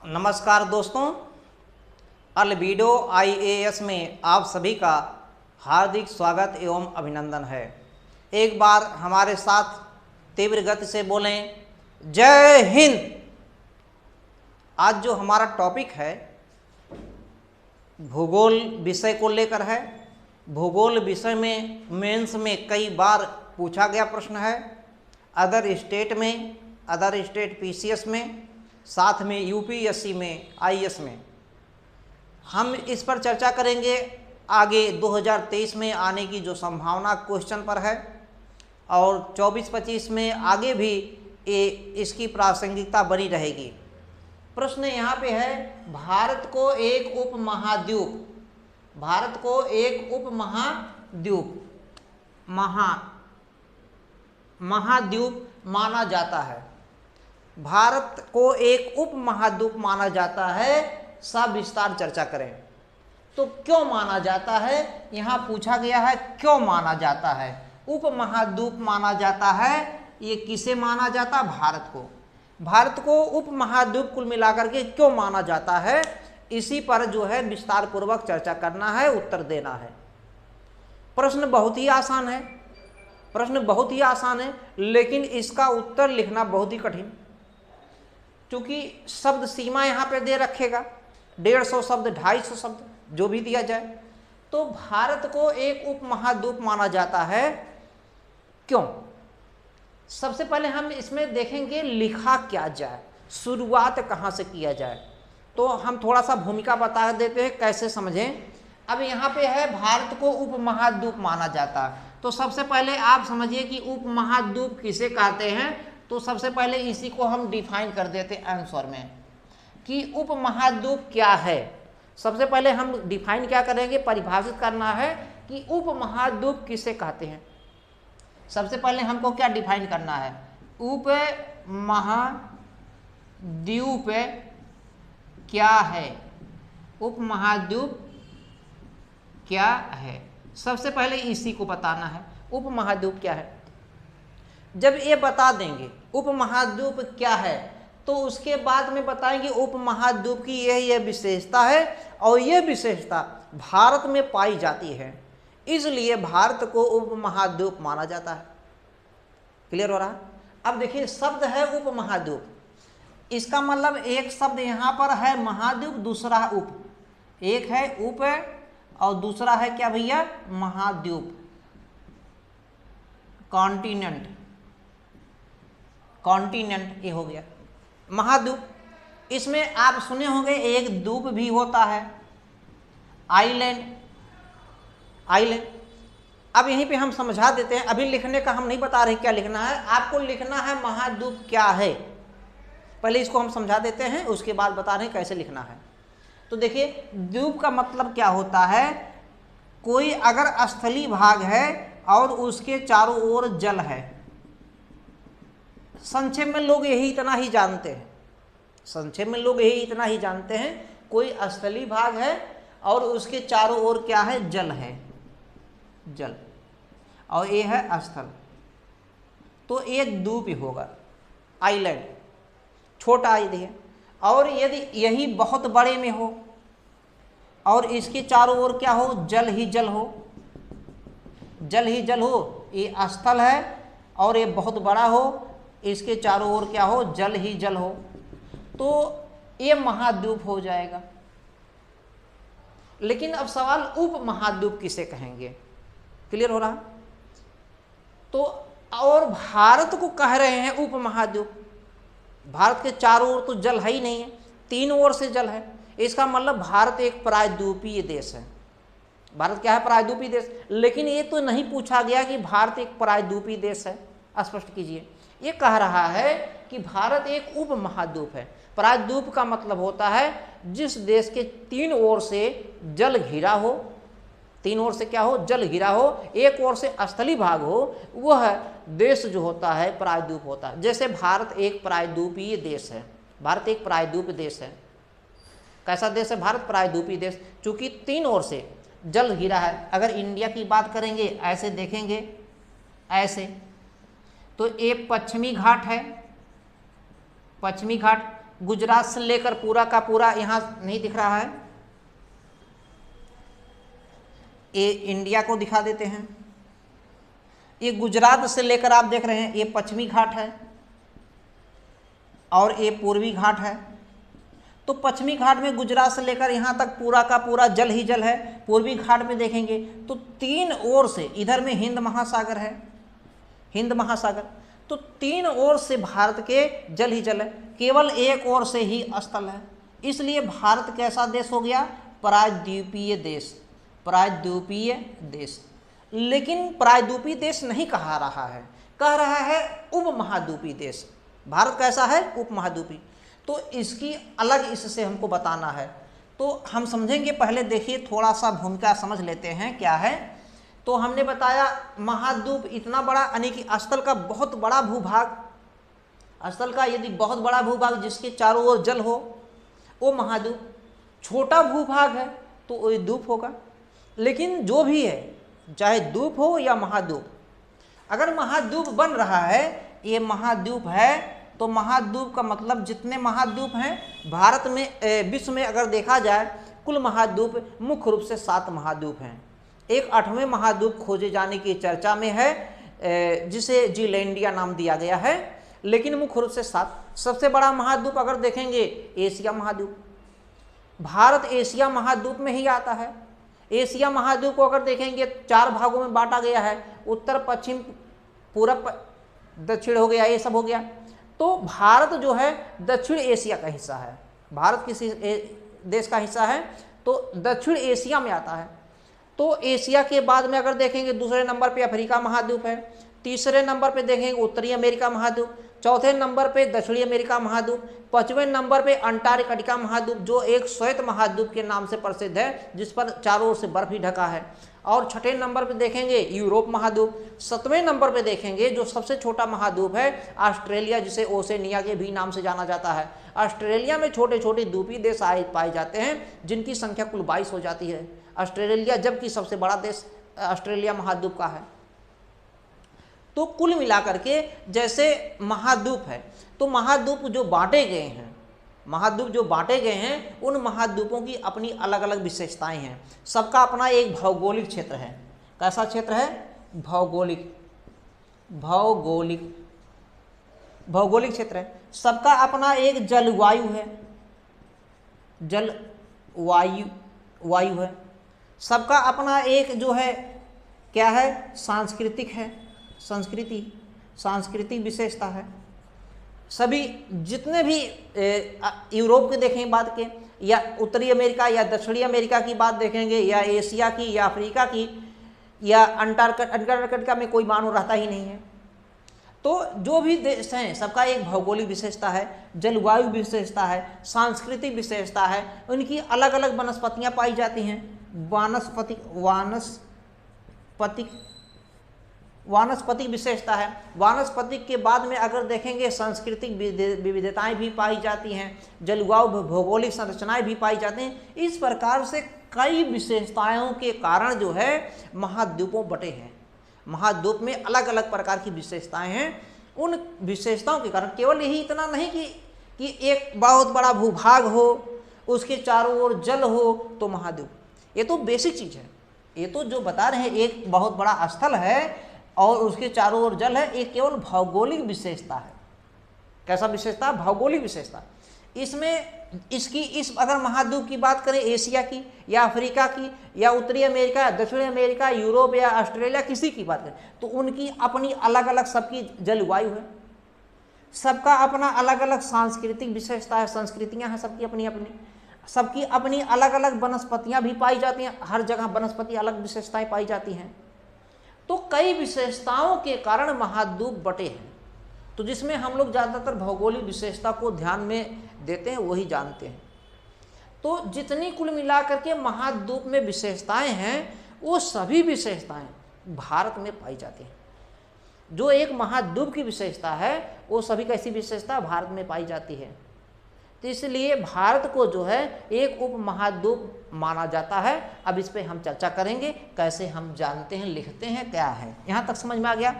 नमस्कार दोस्तों, अल्बीडो आईएएस में आप सभी का हार्दिक स्वागत एवं अभिनंदन है। एक बार हमारे साथ तीव्र गति से बोलें, जय हिंद। आज जो हमारा टॉपिक है भूगोल विषय को लेकर है। भूगोल विषय में मेंस में कई बार पूछा गया प्रश्न है, अदर स्टेट पीसीएस में, साथ में यूपीएससी में, आईएएस में। हम इस पर चर्चा करेंगे आगे 2023 में आने की जो संभावना क्वेश्चन पर है, और 24-25 में आगे भी इसकी प्रासंगिकता बनी रहेगी। प्रश्न यहाँ पे है, भारत को एक महाद्वीप माना जाता है। भारत को एक उप महाद्वीप माना जाता है। सविस्तार चर्चा करें तो क्यों माना जाता है, यहाँ पूछा गया है क्यों माना जाता है, उप महाद्वीप माना जाता है। ये किसे माना जाता है? भारत को उप महाद्वीप कुल मिलाकर के क्यों माना जाता है, इसी पर जो है विस्तार पूर्वक चर्चा करना है, उत्तर देना है। प्रश्न बहुत ही आसान है, लेकिन इसका उत्तर लिखना बहुत ही कठिन, क्योंकि शब्द सीमा यहाँ पे दे रखेगा 150 शब्द, 250 शब्द जो भी दिया जाए। तो भारत को एक उप महाद्वीप माना जाता है, क्यों? सबसे पहले हम इसमें देखेंगे लिखा क्या जाए, शुरुआत कहाँ से किया जाए। तो हम थोड़ा सा भूमिका बता देते हैं, कैसे समझें। अब यहाँ पे है भारत को उप महाद्वीप माना जाता है, तो सबसे पहले आप समझिए कि उप महाद्वीप किसे कहते हैं। तो सबसे पहले इसी को हम डिफाइन कर देते हैं आंसर में कि उप महाद्वीप क्या है। सबसे पहले हम डिफाइन क्या करेंगे, परिभाषित करना है कि उप महाद्वीप किसे कहते हैं। सबसे पहले हमको क्या डिफाइन करना है, उप महाद्वीप क्या है, उप महाद्वीप क्या है। सबसे पहले इसी को बताना है, उप महाद्वीप क्या है। जब ये बता देंगे उप महाद्वीप क्या है, तो उसके बाद में बताएंगे उप महाद्वीप की यह विशेषता है, और यह विशेषता भारत में पाई जाती है, इसलिए भारत को उप महाद्वीप माना जाता है। क्लियर हो रहा? अब देखिए, शब्द है उप महाद्वीप, इसका मतलब एक शब्द यहाँ पर है महाद्वीप, दूसरा उप। एक है उप और दूसरा है क्या भैया, महाद्वीप, कॉन्टिनेंट। ये हो गया महाद्वीप। इसमें आप सुने होंगे एक द्वीप भी होता है, आइलैंड। अब यहीं पे हम समझा देते हैं, अभी लिखने का हम नहीं बता रहे क्या लिखना है, आपको लिखना है महाद्वीप क्या है। पहले इसको हम समझा देते हैं, उसके बाद बता रहे हैं कैसे लिखना है। तो देखिए, द्वीप का मतलब क्या होता है, कोई अगर स्थलीय भाग है और उसके चारों ओर जल है। संक्षेप में लोग यही इतना ही जानते हैं, कोई स्थलीय भाग है और उसके चारों ओर क्या है, जल है, जल, और ये है स्थल, तो एक द्वीप ही होगा, आइलैंड, छोटा है। और यदि यही बहुत बड़े में हो और इसके चारों ओर क्या हो, जल ही जल हो, ये स्थल है, और ये बहुत बड़ा हो, इसके चारों ओर क्या हो, जल ही जल हो, तो ये महाद्वीप हो जाएगा। लेकिन अब सवाल, उप महाद्वीप किसे कहेंगे? क्लियर हो रहा? तो और भारत को कह रहे हैं उप महाद्वीप। भारत के चारों ओर तो जल है ही नहीं है, तीन ओर से जल है, इसका मतलब भारत एक प्रायद्वीपीय देश है। भारत क्या है, प्रायद्वीपीय देश। लेकिन ये तो नहीं पूछा गया कि भारत एक प्रायद्वीपीय देश है, स्पष्ट कीजिए। ये कह रहा है कि भारत एक उप महाद्वीप है। प्रायद्वीप का मतलब होता है जिस देश के तीन ओर से जल घिरा हो, तीन ओर से क्या हो, जल घिरा हो, एक ओर से स्थलीय भाग हो, वह देश जो होता है प्रायद्वीप होता है। जैसे भारत एक प्रायद्वीपीय देश है, भारत एक प्रायद्वीपीय देश है। कैसा देश है भारत? प्रायद्वीपीय देश, चूंकि तीन ओर से जल घिरा है। अगर इंडिया की बात करेंगे, ऐसे देखेंगे, ऐसे, तो एक पश्चिमी घाट है, पश्चिमी घाट, गुजरात से लेकर पूरा का पूरा, यहां नहीं दिख रहा है, ये इंडिया को दिखा देते हैं। ये गुजरात से लेकर आप देख रहे हैं, ये पश्चिमी घाट है और ये पूर्वी घाट है। तो पश्चिमी घाट में गुजरात से लेकर यहाँ तक पूरा का पूरा जल ही जल है। पूर्वी घाट में देखेंगे तो तीन ओर से, इधर में हिंद महासागर है, हिंद महासागर, तो तीन ओर से भारत के जल ही जल है, केवल एक ओर से ही स्थल है। इसलिए भारत कैसा देश हो गया? प्रायद्वीपीय देश, प्रायद्वीपीय देश। लेकिन प्रायद्वीपीय देश नहीं कहा रहा है, कह रहा है उपमहाद्वीपीय देश। भारत कैसा है? उपमहाद्वीपीय। तो इसकी अलग इससे हमको बताना है, तो हम समझेंगे। पहले देखिए थोड़ा सा भूमिका समझ लेते हैं क्या है। तो हमने बताया महाद्वीप इतना बड़ा, यानी कि स्थल का बहुत बड़ा भूभाग, स्थल का यदि बहुत बड़ा भूभाग जिसके चारों ओर जल हो वो महाद्वीप। छोटा भूभाग है तो वो द्वीप होगा। लेकिन जो भी है, चाहे द्वीप हो या महाद्वीप, अगर महाद्वीप बन रहा है, ये महाद्वीप है, तो महाद्वीप का मतलब जितने महाद्वीप हैं भारत में, विश्व में अगर देखा जाए कुल महाद्वीप मुख्य रूप से 7 महाद्वीप हैं। एक 8वें महाद्वीप खोजे जाने की चर्चा में है, जिसे जीलैंडिया नाम दिया गया है, लेकिन मुख्य रूप से 7। सबसे बड़ा महाद्वीप अगर देखेंगे एशिया महाद्वीप, भारत एशिया महाद्वीप में ही आता है। एशिया महाद्वीप को अगर देखेंगे 4 भागों में बांटा गया है, उत्तर, पश्चिम, पूरब, दक्षिण हो गया, ये सब हो गया। तो भारत जो है दक्षिण एशिया का हिस्सा है। भारत किसी देश का हिस्सा है तो दक्षिण एशिया में आता है। तो एशिया के बाद में अगर देखेंगे दूसरे नंबर पे अफ्रीका महाद्वीप है, तीसरे नंबर पे देखेंगे उत्तरी अमेरिका महाद्वीप, चौथे नंबर पे दक्षिणी अमेरिका महाद्वीप, 5वें नंबर पे अंटार्कटिका महाद्वीप जो एक श्वेत महाद्वीप के नाम से प्रसिद्ध है, जिस पर चारों ओर से बर्फ ही ढका है। और छठे नंबर पे देखेंगे यूरोप महाद्वीप। 7वें नंबर पे देखेंगे जो सबसे छोटा महाद्वीप है ऑस्ट्रेलिया, जिसे ओसेनिया के भी नाम से जाना जाता है। ऑस्ट्रेलिया में छोटे छोटे द्वीपीय देश पाए जाते हैं, जिनकी संख्या कुल 22 हो जाती है। ऑस्ट्रेलिया जबकि सबसे बड़ा देश ऑस्ट्रेलिया महाद्वीप का है। तो कुल मिलाकर के जैसे महाद्वीप है, तो महाद्वीप जो बांटे गए हैं, महाद्वीप जो बांटे गए हैं, उन महाद्वीपों की अपनी अलग अलग विशेषताएं हैं। सबका अपना एक भौगोलिक क्षेत्र है। कैसा क्षेत्र है? भौगोलिक, भौगोलिक, भौगोलिक क्षेत्र है। सबका अपना एक जलवायु है, जलवायु, वायु है। सबका अपना एक जो है क्या है? सांस्कृतिक है, संस्कृति, सांस्कृतिक विशेषता है। सभी जितने भी यूरोप के देखें बात के, या उत्तरी अमेरिका या दक्षिणी अमेरिका की बात देखेंगे, या एशिया की या अफ्रीका की, या अंटार्कटिका में कोई मानव रहता ही नहीं है। तो जो भी देश हैं सबका एक भौगोलिक विशेषता है, जलवायु विशेषता है, सांस्कृतिक विशेषता है। उनकी अलग अलग वनस्पतियाँ पाई जाती हैं। वानस्पतिक विशेषता है। वानस्पतिक के बाद में अगर देखेंगे सांस्कृतिक विविधताएं भी पाई जाती हैं, जलवायु भौगोलिक संरचनाएं भी पाई जाती हैं। इस प्रकार से कई विशेषताओं के कारण जो है महाद्वीपों बटे हैं। महाद्वीप में अलग अलग प्रकार की विशेषताएं हैं। उन विशेषताओं के कारण केवल यही इतना नहीं कि एक बहुत बड़ा भूभाग हो, उसके चारों ओर जल हो तो महाद्वीप, ये तो बेसिक चीज़ है। ये तो जो बता रहे हैं एक बहुत बड़ा स्थल है और उसके चारों ओर जल है, एक केवल भौगोलिक विशेषता है। कैसा विशेषता? भौगोलिक विशेषता। इसमें इस अगर महाद्वीप की बात करें, एशिया की या अफ्रीका की या उत्तरी अमेरिका, दक्षिणी अमेरिका, यूरोप या ऑस्ट्रेलिया, किसी की बात करें तो उनकी अपनी अलग अलग सबकी जलवायु है, सबका अपना अलग अलग सांस्कृतिक विशेषता है, संस्कृतियाँ हैं सबकी अपनी अपनी, सबकी अपनी अलग अलग वनस्पतियाँ भी पाई जाती हैं। हर जगह वनस्पति अलग विशेषताएं पाई जाती हैं। तो कई विशेषताओं के कारण महाद्वीप बटे हैं। तो जिसमें हम लोग ज़्यादातर भौगोलिक विशेषता को ध्यान में देते हैं वही जानते हैं। तो जितनी कुल मिलाकर के महाद्वीप में विशेषताएं हैं, वो सभी विशेषताएं भारत में पाई जाती हैं। जो एक महाद्वीप की विशेषता है वो सभी कैसी विशेषता भारत में पाई जाती है। तो इसलिए भारत को जो है एक उपमहाद्वीप माना जाता है। अब इस पे हम चर्चा करेंगे, कैसे हम जानते हैं, लिखते हैं, क्या है। यहाँ तक समझ में आ गया?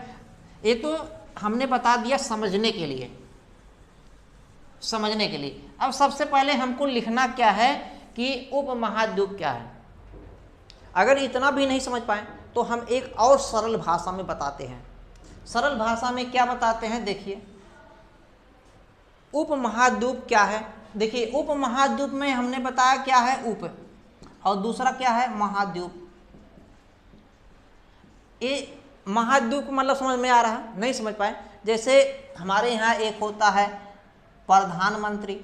ये तो हमने बता दिया समझने के लिए। समझने के लिए। अब सबसे पहले हमको लिखना क्या है कि उपमहाद्वीप क्या है। अगर इतना भी नहीं समझ पाए तो हम एक और सरल भाषा में बताते हैं। सरल भाषा में क्या बताते हैं, देखिए उपमहाद्वीप क्या है। देखिए उपमहाद्वीप में हमने बताया क्या है, उप, और दूसरा क्या है, महाद्वीप। ये महाद्वीप मतलब समझ में आ रहा है, नहीं समझ पाए, जैसे हमारे यहाँ एक होता है प्रधानमंत्री,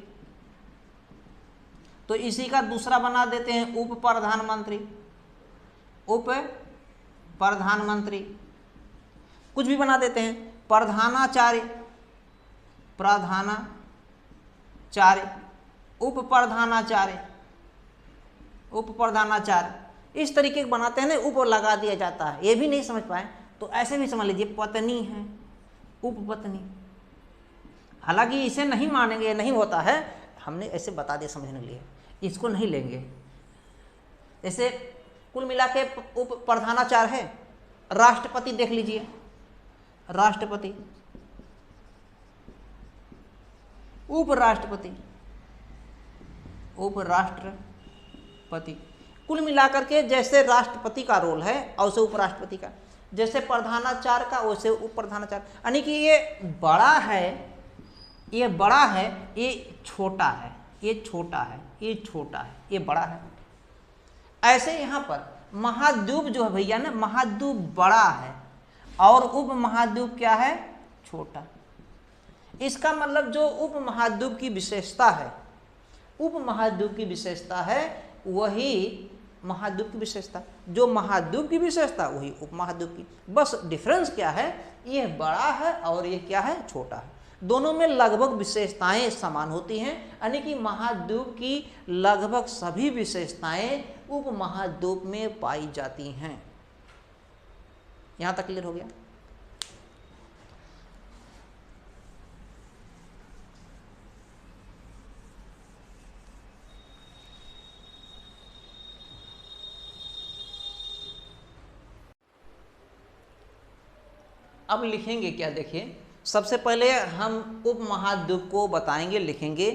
तो इसी का दूसरा बना देते हैं उप प्रधानमंत्री। उप प्रधानमंत्री कुछ भी बना देते हैं। प्रधानाचार्य, प्रधानाचार्य, उप प्रधानाचार्य, उप प्रधानाचार्य, इस तरीके के बनाते हैं ना, उप लगा दिया जाता है। ये भी नहीं समझ पाए तो ऐसे भी समझ लीजिए, पत्नी है, उपपत्नी। हालांकि इसे नहीं मानेंगे, नहीं होता है, हमने ऐसे बता दिया समझने के लिए, इसको नहीं लेंगे। जैसे कुल मिला के उप प्रधानाचार्य है। राष्ट्रपति देख लीजिए, राष्ट्रपति, उपराष्ट्रपति, उपराष्ट्रपति, कुल मिलाकर के जैसे राष्ट्रपति का रोल है और उसे उपराष्ट्रपति का, जैसे प्रधानाचार्य का वैसे उप प्रधानाचार्य। यानी कि ये बड़ा है, ये बड़ा है, ये छोटा है, ये छोटा है, ये छोटा है, ये बड़ा है। ऐसे यहाँ पर महाद्वीप जो है भैया ना, महाद्वीप बड़ा है और उप महाद्वीप क्या है, छोटा। इसका मतलब जो उप महाद्वीप की विशेषता है, उप महाद्वीप की विशेषता है वही महाद्वीप की विशेषता, जो महाद्वीप की विशेषता वही उप महाद्वीप की। बस डिफरेंस क्या है, ये बड़ा है और ये क्या है, छोटा है। दोनों में लगभग विशेषताएं समान होती हैं, यानी कि महाद्वीप की लगभग सभी विशेषताएं उप महाद्वीप में पाई जाती हैं। यहां तक क्लियर हो गया। अब लिखेंगे क्या, देखिए सबसे पहले हम उपमहाद्वीप को बताएंगे, लिखेंगे।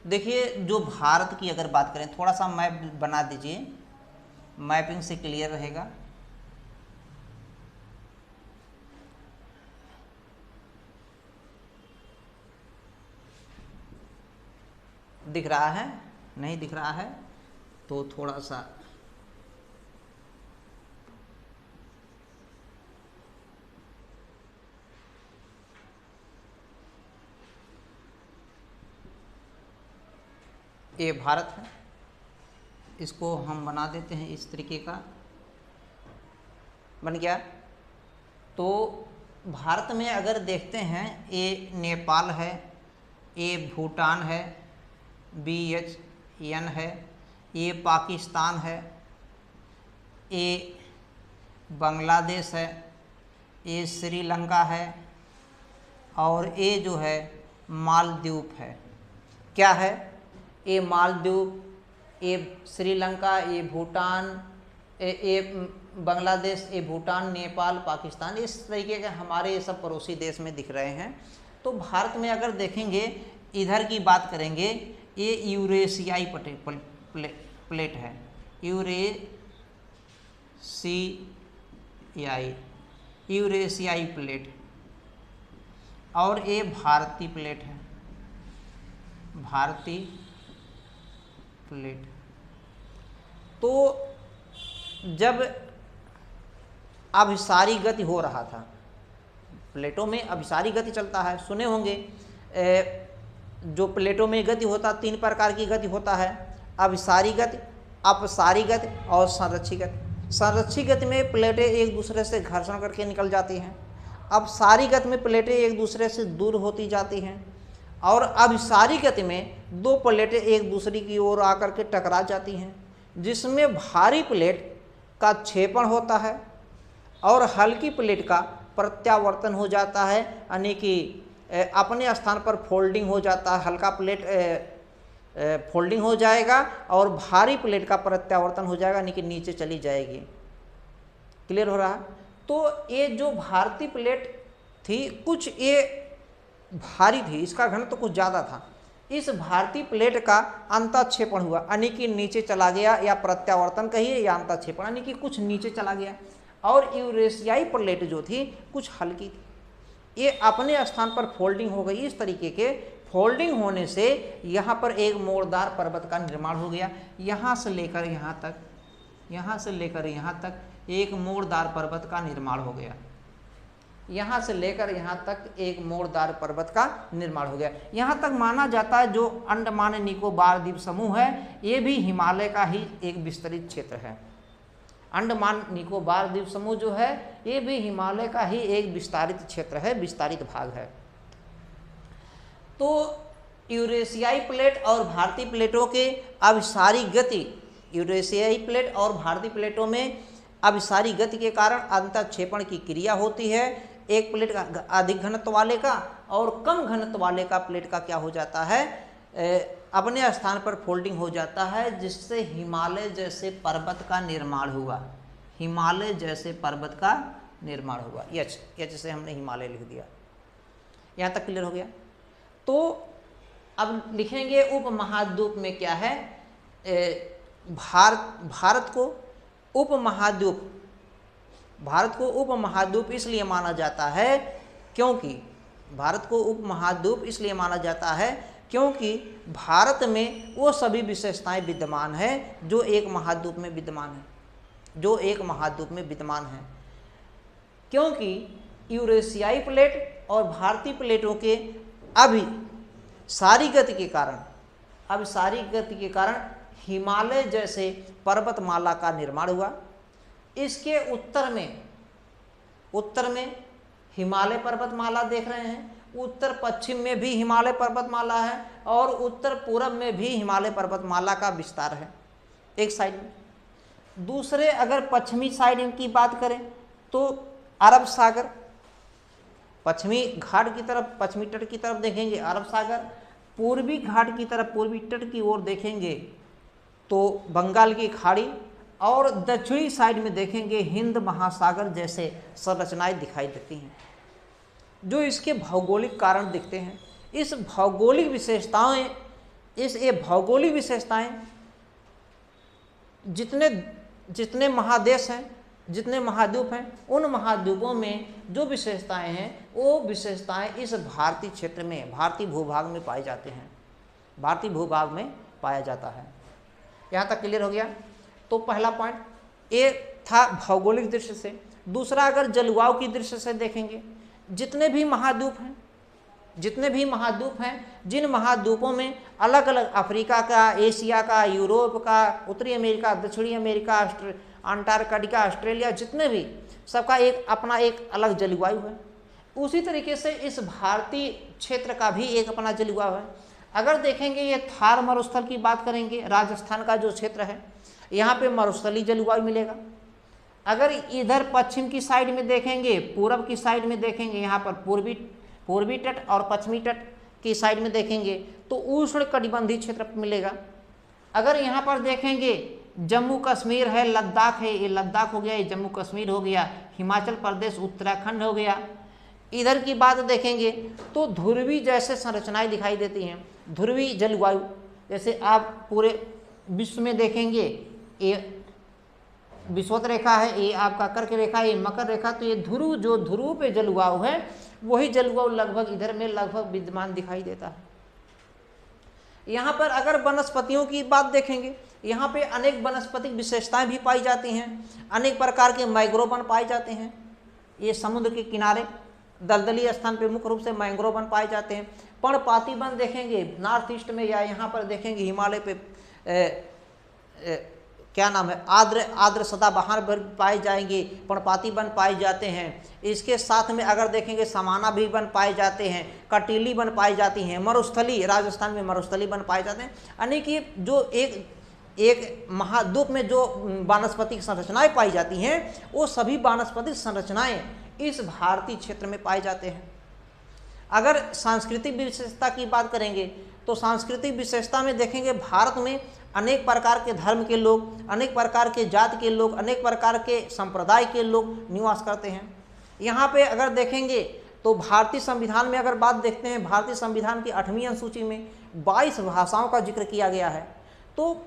देखिए जो भारत की अगर बात करें, थोड़ा सा मैप बना दीजिए, मैपिंग से क्लियर रहेगा। दिख रहा है, नहीं दिख रहा है तो थोड़ा सा ये भारत है, इसको हम बना देते हैं इस तरीके का, बन गया। तो भारत में अगर देखते हैं, ये नेपाल है, ये भूटान है, BHN है, ये पाकिस्तान है, ये बांग्लादेश है, ये श्रीलंका है और ये जो है मालदीव है। क्या है, ये मालदीव, ये श्रीलंका, ये भूटान, ये बांग्लादेश, ये भूटान, नेपाल, पाकिस्तान, इस तरीके के हमारे ये सब पड़ोसी देश में दिख रहे हैं। तो भारत में अगर देखेंगे, इधर की बात करेंगे, ये यूरेशियाई प्लेट है, यूरेशियाई प्लेट, और ये भारतीय प्लेट है, भारतीय प्लेट। तो जब अभिसारी गति हो रहा था, प्लेटों में अभिसारी गति चलता है, सुने होंगे। जो प्लेटों में गति होता, 3 प्रकार की गति होता है, अभिसारी गति, अपसारी गति और संरक्षी गति। संरक्षी गति में प्लेटें एक दूसरे से घर्षण करके निकल जाती हैं, अपसारी गति में प्लेटें एक दूसरे से दूर होती जाती हैं, और अभिसारी गति में 2 प्लेटें एक दूसरे की ओर आकर के टकरा जाती हैं, जिसमें भारी प्लेट का क्षेपण होता है और हल्की प्लेट का प्रत्यावर्तन हो जाता है, यानी कि अपने स्थान पर फोल्डिंग हो जाता है। हल्का प्लेट फोल्डिंग हो जाएगा और भारी प्लेट का प्रत्यावर्तन हो जाएगा, यानी कि नीचे चली जाएगी। क्लियर हो रहा है। तो ये जो भारतीय प्लेट थी, कुछ ये भारी थी, इसका घनत्व तो कुछ ज़्यादा था, इस भारतीय प्लेट का अंतःक्षेपण हुआ, यानी कि नीचे चला गया, या प्रत्यावर्तन कहिए या अंतःक्षेपण, यानी कि कुछ नीचे चला गया। और यूरेशियाई प्लेट जो थी कुछ हल्की थी, ये अपने स्थान पर फोल्डिंग हो गई। इस तरीके के फोल्डिंग होने से यहाँ पर एक मोड़दार पर्वत का निर्माण हो गया। यहाँ से लेकर यहाँ तक, यहाँ से लेकर यहाँ तक एक मोड़दार पर्वत का निर्माण हो गया। यहाँ से लेकर यहाँ तक एक मोड़दार पर्वत का निर्माण हो गया। यहाँ तक माना जाता है जो अंडमान निकोबार द्वीप समूह है ये भी हिमालय का ही एक विस्तरित क्षेत्र है। अंडमान निकोबार द्वीप समूह जो है ये भी हिमालय का ही एक विस्तारित क्षेत्र है, विस्तारित भाग है। तो यूरेशियाई प्लेट और भारतीय प्लेटों के अभिसारी गति, यूरेशियाई प्लेट और भारतीय प्लेटों में अभिसारी गति के कारण अंतःक्षेपण की क्रिया होती है। एक प्लेट का अधिक घनत्व वाले का और कम घनत्व वाले का प्लेट का क्या हो जाता है, अपने स्थान पर फोल्डिंग हो जाता है, जिससे हिमालय जैसे पर्वत का निर्माण हुआ। हिमालय जैसे पर्वत का निर्माण हुआ। यच से हमने हिमालय लिख दिया। यहाँ तक क्लियर हो गया। तो अब लिखेंगे उपमहाद्वीप में क्या है, भारत को उपमहाद्वीप, भारत को उपमहाद्वीप इसलिए माना जाता है क्योंकि भारत को उपमहाद्वीप इसलिए माना जाता है क्योंकि भारत में वो सभी विशेषताएं विद्यमान हैं जो एक महाद्वीप में विद्यमान है, जो एक महाद्वीप में विद्यमान है। क्योंकि यूरेशियाई प्लेट और भारतीय प्लेटों के अभिसारी गति के कारण, अभिसारी गति के कारण हिमालय जैसे पर्वतमाला का निर्माण हुआ। इसके उत्तर में हिमालय पर्वतमाला देख रहे हैं, उत्तर पश्चिम में भी हिमालय पर्वतमाला है और उत्तर पूर्व में भी हिमालय पर्वतमाला का विस्तार है एक साइड में। दूसरे अगर पश्चिमी साइड की बात करें तो अरब सागर, पश्चिमी घाट की तरफ, पश्चिमी तट की तरफ देखेंगे अरब सागर, पूर्वी घाट की तरफ, पूर्वी तट की ओर देखेंगे तो बंगाल की खाड़ी, और दक्षिणी साइड में देखेंगे हिंद महासागर जैसे संरचनाएं दिखाई देती हैं, जो इसके भौगोलिक कारण दिखते हैं। इस भौगोलिक विशेषताएं, ये भौगोलिक विशेषताएं जितने महादेश हैं, जितने महाद्वीप हैं, उन महाद्वीपों में जो विशेषताएं हैं वो विशेषताएं इस भारतीय क्षेत्र में, भारतीय भूभाग में पाए जाते हैं, भारतीय भूभाग में पाया जाता है। यहाँ तक क्लियर हो गया। तो पहला पॉइंट ये था भौगोलिक दृष्टि से। दूसरा अगर जलवायु की दृष्टि से देखेंगे, जितने भी महाद्वीप हैं, जितने भी महाद्वीप हैं, जिन महाद्वीपों में अलग अलग अफ्रीका का, एशिया का, यूरोप का, उत्तरी अमेरिका, दक्षिणी अमेरिका, अंटार्कटिका, ऑस्ट्रेलिया, जितने भी, सबका एक अपना एक अलग जलवायु है। उसी तरीके से इस भारतीय क्षेत्र का भी एक अपना जलवायु है। अगर देखेंगे ये थार मरुस्थल की बात करेंगे, राजस्थान का जो क्षेत्र है यहाँ पे मरुस्थलीय जलवायु मिलेगा। अगर इधर पश्चिम की साइड में देखेंगे, पूर्व की साइड में देखेंगे, यहाँ पर पूर्वी तट और पश्चिमी तट की साइड में देखेंगे तो उष्ण कटिबंधीय क्षेत्र मिलेगा। अगर यहाँ पर देखेंगे जम्मू कश्मीर है, लद्दाख है, ये लद्दाख हो गया, ये जम्मू कश्मीर हो गया, हिमाचल प्रदेश, उत्तराखंड हो गया। इधर की बात देखेंगे तो ध्रुवी जैसे संरचनाएं दिखाई देती हैं, ध्रुवी जलवायु। जैसे आप पूरे विश्व में देखेंगे, ये विषुवत रेखा है, ये आपका कर्क रेखा, ये मकर रेखा, तो ये ध्रुव, जो ध्रुव पे जलवायु है वही जलवायु लगभग इधर में लगभग विद्यमान दिखाई देता है। यहाँ पर अगर वनस्पतियों की बात देखेंगे, यहाँ पे अनेक वनस्पतिक विशेषताएं भी पाई जाती हैं, अनेक प्रकार के मैंग्रोव वन पाए जाते हैं। ये समुद्र के किनारे दलदली स्थान पे मुख्य रूप से मैंग्रोव वन पाए जाते हैं। पर्णपाती वन देखेंगे नॉर्थ ईस्ट में, या यहाँ पर देखेंगे हिमालय पे क्या नाम है, आर्द्र सदाबहार वन पाए जाएंगे, पर्णपाती वन पाए जाते हैं। इसके साथ में अगर देखेंगे समाना भी वन पाए जाते हैं, कटीली वन पाई जाती हैं, मरुस्थली, राजस्थान में मरुस्थली वन पाए जाते हैं। यानी कि जो एक महाद्वीप में जो वानस्पतिक संरचनाएं पाई जाती हैं वो सभी वानस्पतिक संरचनाएं इस भारतीय क्षेत्र में पाए जाते हैं। अगर सांस्कृतिक विशेषता की बात करेंगे तो सांस्कृतिक विशेषता में देखेंगे भारत में अनेक प्रकार के धर्म के लोग, अनेक प्रकार के जाति के लोग, अनेक प्रकार के संप्रदाय के लोग निवास करते हैं। यहाँ पे अगर देखेंगे तो भारतीय संविधान में अगर बात देखते हैं, भारतीय संविधान की 8वीं अनुसूची में 22 भाषाओं का जिक्र किया गया है। तो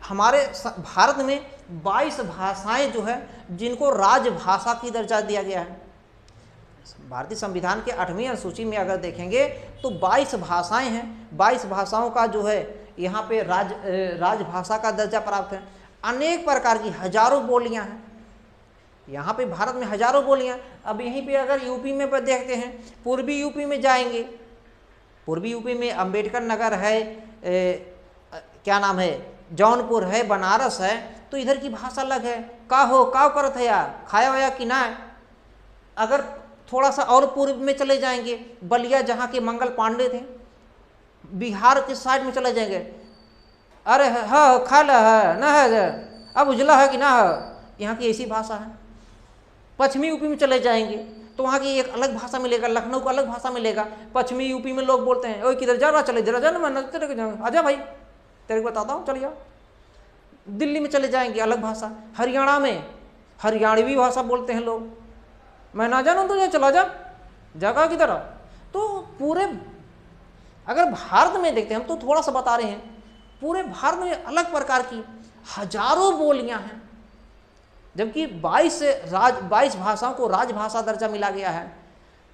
हमारे भारत में 22 भाषाएं जो है जिनको राजभाषा की दर्जा दिया गया है। भारतीय संविधान के 8वीं अनुसूची में अगर देखेंगे तो 22 भाषाएं हैं, 22 भाषाओं का जो है यहाँ पे राजभाषा का दर्जा प्राप्त है। अनेक प्रकार की हजारों बोलियां हैं यहाँ पे, भारत में हजारों बोलियां। अब यहीं पे अगर यूपी में देखते हैं, पूर्वी यूपी में जाएंगे, पूर्वी यूपी में अंबेडकर नगर है, क्या नाम है, जौनपुर है, बनारस है, तो इधर की भाषा अलग है। का करत है यार, खाया वाया कि ना। अगर थोड़ा सा और पूर्व में चले जाएंगे, बलिया जहाँ के मंगल पांडे थे, बिहार के साइड में चले जाएंगे, अरे हाँ खा ल है ना है, अब उजला है कि ना है, यहाँ की ऐसी भाषा है। पश्चिमी यूपी में चले जाएंगे तो वहाँ की एक अलग भाषा मिलेगा, लखनऊ का अलग भाषा मिलेगा। पश्चिमी यूपी में लोग बोलते हैं, ओए किधर जा रहा, चले इधर जा ना, मैं तेरे को आजा भाई, तेरे को बताता हूँ, चल जाओ। दिल्ली में चले जाएंगे अलग भाषा, हरियाणा में हरियाणवी भाषा बोलते हैं लोग, मैं ना जानूँ तुझे, चला जा, जगह की तरह। तो पूरे अगर भारत में देखते हैं, हम तो थोड़ा सा बता रहे हैं, पूरे भारत में अलग प्रकार की हजारों बोलियां हैं, जबकि 22 भाषाओं को राजभाषा दर्जा मिला गया है।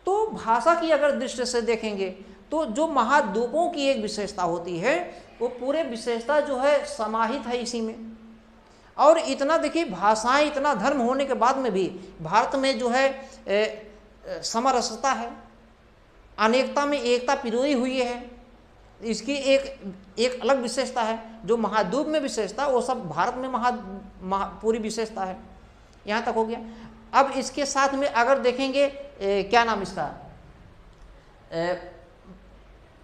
तो भाषा की अगर दृष्टि से देखेंगे तो जो महाद्वीपों की एक विशेषता होती है, वो पूरे विशेषता जो है समाहित है इसी में। और इतना देखिए, भाषाएं, इतना धर्म होने के बाद में भी भारत में जो है समरसता है, अनेकता में एकता पिरोई हुई है। इसकी एक अलग विशेषता है। जो महाद्वीप में विशेषता, वो सब भारत में पूरी विशेषता है। यहाँ तक हो गया। अब इसके साथ में अगर देखेंगे क्या नाम इसका,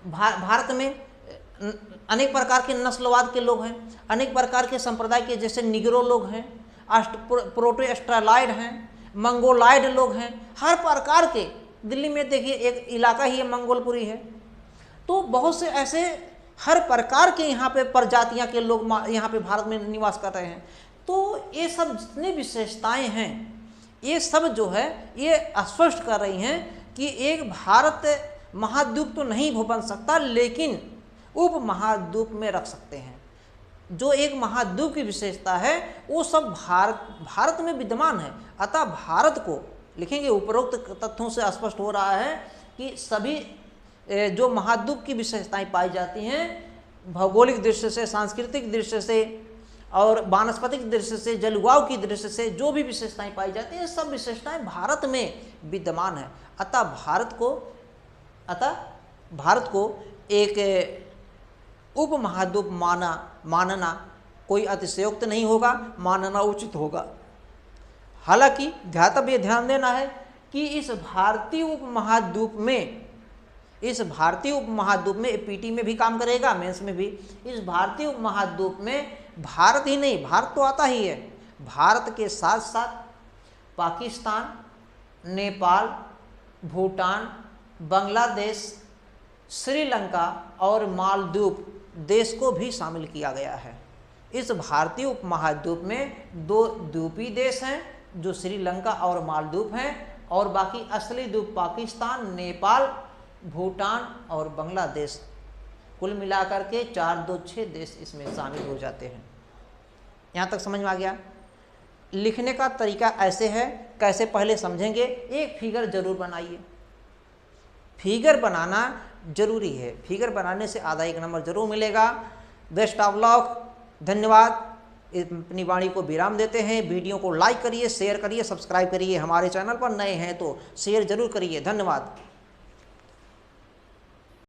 भारत में अनेक प्रकार के नस्लवाद के लोग हैं, अनेक प्रकार के संप्रदाय के, जैसे निग्रो लोग हैं, प्रोटोस्ट्रालॉइड हैं, मंगोलाइड लोग हैं, हर प्रकार के। दिल्ली में देखिए एक इलाका ही है मंगोलपुरी है। तो बहुत से ऐसे हर प्रकार के यहाँ पे प्रजातियाँ के लोग यहाँ पे भारत में निवास कर रहे हैं। तो ये सब जितनी विशेषताएं हैं, ये सब जो है ये स्पष्ट कर रही हैं कि एक भारत महाद्वीप तो नहीं बन सकता, लेकिन उप महाद्वीप में रख सकते हैं। जो एक महाद्वीप की विशेषता है वो सब भारत में विद्यमान है। अतः भारत को लिखेंगे, उपरोक्त तथ्यों से स्पष्ट हो रहा है कि सभी जो महाद्वीप की विशेषताएं पाई जाती हैं, भौगोलिक दृष्टि से, सांस्कृतिक दृष्टि से और वानस्पतिक दृष्टि से, जलवायु की दृष्टि से जो भी विशेषताएं पाई जाती हैं, सब विशेषताएं भारत में विद्यमान है। अतः भारत को एक उप महाद्वीप मानना कोई अतिशयोक्त नहीं होगा, मानना उचित होगा। हालांकि ध्यान देना है कि इस भारतीय उपमहाद्वीप में पीटी में भी काम करेगा, मेंस में भी। इस भारतीय उपमहाद्वीप में भारत ही नहीं, भारत तो आता ही है, भारत के साथ साथ पाकिस्तान, नेपाल, भूटान, बांग्लादेश, श्रीलंका और मालदीव देश को भी शामिल किया गया है। इस भारतीय उपमहाद्वीप में 2 द्वीपीय देश हैं जो श्रीलंका और मालदीव हैं, और बाकी असली द्वीप पाकिस्तान, नेपाल, भूटान और बांग्लादेश, कुल मिलाकर के 4, 2, 6 देश इसमें शामिल हो जाते हैं। यहाँ तक समझ में आ गया। लिखने का तरीका ऐसे है, कैसे पहले समझेंगे। एक फिगर जरूर बनाइए, फिगर बनाना जरूरी है, फिगर बनाने से आधा 1 नंबर जरूर मिलेगा। बेस्ट ऑफ लक, धन्यवाद। अपनी वाणी को विराम देते हैं। वीडियो को लाइक करिए, शेयर करिए, सब्सक्राइब करिए। हमारे चैनल पर नए हैं तो शेयर जरूर करिए। धन्यवाद।